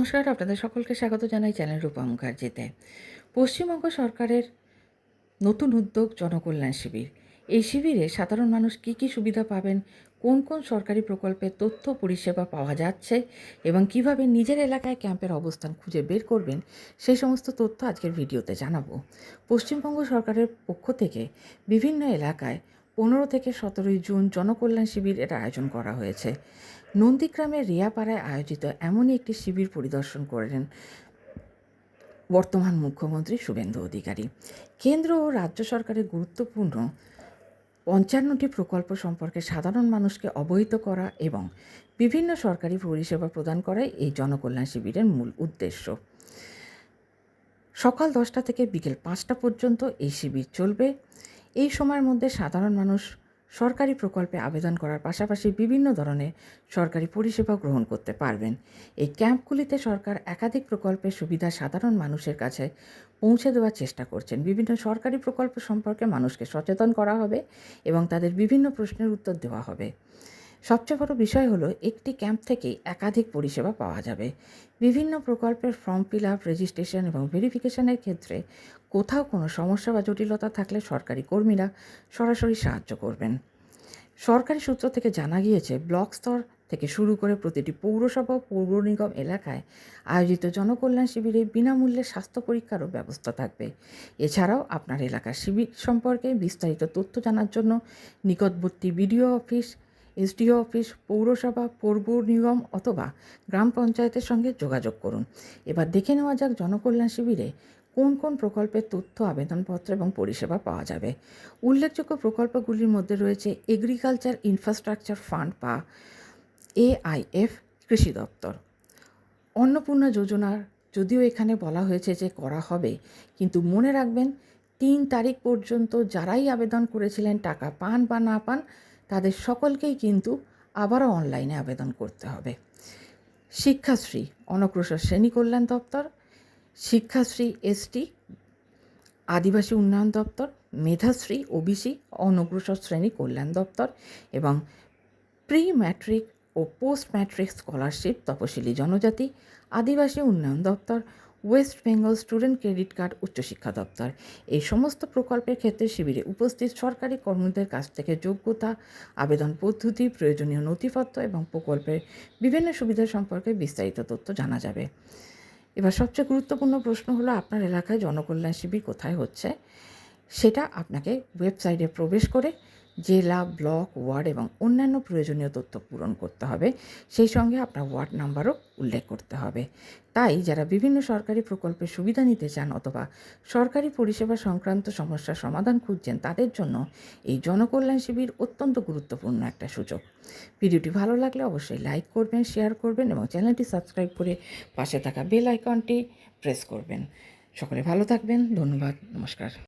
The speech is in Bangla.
নমস্কার, আপনাদের সকলকে স্বাগত জানাই চ্যানেল রূপা মুখার্জিতে। পশ্চিমবঙ্গ সরকারের নতুন উদ্যোগ জনকল্যাণ শিবির। এই শিবিরে সাধারণ মানুষ কী কী সুবিধা পাবেন, কোন কোন সরকারি প্রকল্পের তথ্য পরিষেবা পাওয়া যাচ্ছে এবং কিভাবে নিজের এলাকায় ক্যাম্পের অবস্থান খুঁজে বের করবেন, সেই সমস্ত তথ্য আজকের ভিডিওতে জানাবো। পশ্চিমবঙ্গ সরকারের পক্ষ থেকে বিভিন্ন এলাকায় 15 থেকে 17 জুন জনকল্যাণ শিবিরের আয়োজন করা হয়েছে। নন্দীগ্রামের রিয়াপাড়ায় আয়োজিত এমনই একটি শিবির পরিদর্শন করেন বর্তমান মুখ্যমন্ত্রী শুভেন্দু অধিকারী। কেন্দ্র ও রাজ্য সরকারের গুরুত্বপূর্ণ 55টি প্রকল্প সম্পর্কে সাধারণ মানুষকে অবহিত করা এবং বিভিন্ন সরকারি পরিষেবা প্রদান করাই এই জনকল্যাণ শিবিরের মূল উদ্দেশ্য। সকাল 10টা থেকে বিকেল 5টা পর্যন্ত এই শিবির চলবে। এই সময়ের মধ্যে সাধারণ মানুষ সরকারি প্রকল্পে আবেদন করার পাশাপাশি বিভিন্ন ধরনের সরকারি পরিষেবা গ্রহণ করতে পারবেন। এই ক্যাম্পগুলিতে সরকার একাধিক প্রকল্পের সুবিধা সাধারণ মানুষের কাছে পৌঁছে দেওয়ার চেষ্টা করছেন। বিভিন্ন সরকারি প্রকল্প সম্পর্কে মানুষকে সচেতন করা হবে এবং তাদের বিভিন্ন প্রশ্নের উত্তর দেওয়া হবে। সবচেয়ে বড় বিষয় হলো একটি ক্যাম্প থেকেই একাধিক পরিষেবা পাওয়া যাবে। বিভিন্ন প্রকল্পের ফর্ম ফিল আপ, রেজিস্ট্রেশন এবং ভেরিফিকেশনের ক্ষেত্রে কোথাও কোনো সমস্যা বা জটিলতা থাকলে সরকারি কর্মীরা সরাসরি সাহায্য করবেন। সরকারি সূত্র থেকে জানা গিয়েছে, ব্লক স্তর থেকে শুরু করে প্রতিটি পৌরসভা ও পৌর নিগম এলাকায় আয়োজিত জনকল্যাণ শিবিরে বিনামূল্যে স্বাস্থ্য পরীক্ষারও ব্যবস্থা থাকবে। এছাড়াও আপনার এলাকার শিবির সম্পর্কে বিস্তারিত তথ্য জানার জন্য নিকটবর্তী বিডিও অফিস, এসডিও অফিস, পৌরসভা, পৌর নিগম অথবা গ্রাম পঞ্চায়েতের সঙ্গে যোগাযোগ করুন। এবার দেখে নেওয়া যাক জনকল্যাণ শিবিরে কোন কোন প্রকল্পের তথ্য, আবেদনপত্র এবং পরিষেবা পাওয়া যাবে। উল্লেখযোগ্য প্রকল্পগুলির মধ্যে রয়েছে এগ্রিকালচার ইনফ্রাস্ট্রাকচার ফান্ড বা AIF কৃষি দপ্তর। অন্নপূর্ণা যোজনার যদিও এখানে বলা হয়েছে যে করা হবে, কিন্তু মনে রাখবেন 3 তারিখ পর্যন্ত যারাই আবেদন করেছিলেন টাকা পান বা না পান তাদের সকলকেই কিন্তু আবারও অনলাইনে আবেদন করতে হবে। শিক্ষাশ্রী অনগ্রসর শ্রেণী কল্যাণ দপ্তর, শিক্ষাশ্রী ST আদিবাসী উন্নয়ন দপ্তর, মেধাশ্রী OBC অনগ্রসর শ্রেণী কল্যাণ দপ্তর এবং প্রি ম্যাট্রিক ও পোস্ট ম্যাট্রিক স্কলারশিপ তপশিলি জনজাতি, আদিবাসী উন্নয়ন দপ্তর, West Bengal student credit card উচ্চশিক্ষা দপ্তর। এই সমস্ত প্রকল্পের ক্ষেত্রে শিবিরে উপস্থিত সরকারি কর্মীদের কাছ থেকে যোগ্যতা, আবেদন পদ্ধতি, প্রয়োজনীয় নথিপত্র এবং প্রকল্পের বিভিন্ন সুবিধা সম্পর্কে বিস্তারিত তথ্য জানা যাবে। এবার সবচেয়ে গুরুত্বপূর্ণ প্রশ্ন হলো, আপনার এলাকায় জনকল্যাণ শিবির কোথায় হচ্ছে সেটা আপনাকে ওয়েবসাইটে প্রবেশ করে জেলা, ব্লক, ওয়ার্ড এবং অন্যান্য প্রয়োজনীয় তথ্য পূরণ করতে হবে। সেই সঙ্গে আপনার ওয়ার্ড নাম্বারও উল্লেখ করতে হবে। তাই যারা বিভিন্ন সরকারি প্রকল্পের সুবিধা নিতে চান অথবা সরকারি পরিষেবা সংক্রান্ত সমস্যার সমাধান খুঁজছেন, তাদের জন্য এই জনকল্যাণ শিবির অত্যন্ত গুরুত্বপূর্ণ একটা সুযোগ। ভিডিওটি ভালো লাগলে অবশ্যই লাইক করবেন, শেয়ার করবেন এবং চ্যানেলটি সাবস্ক্রাইব করে পাশে থাকা বেল আইকনটি প্রেস করবেন। সকলে ভালো থাকবেন। ধন্যবাদ। নমস্কার।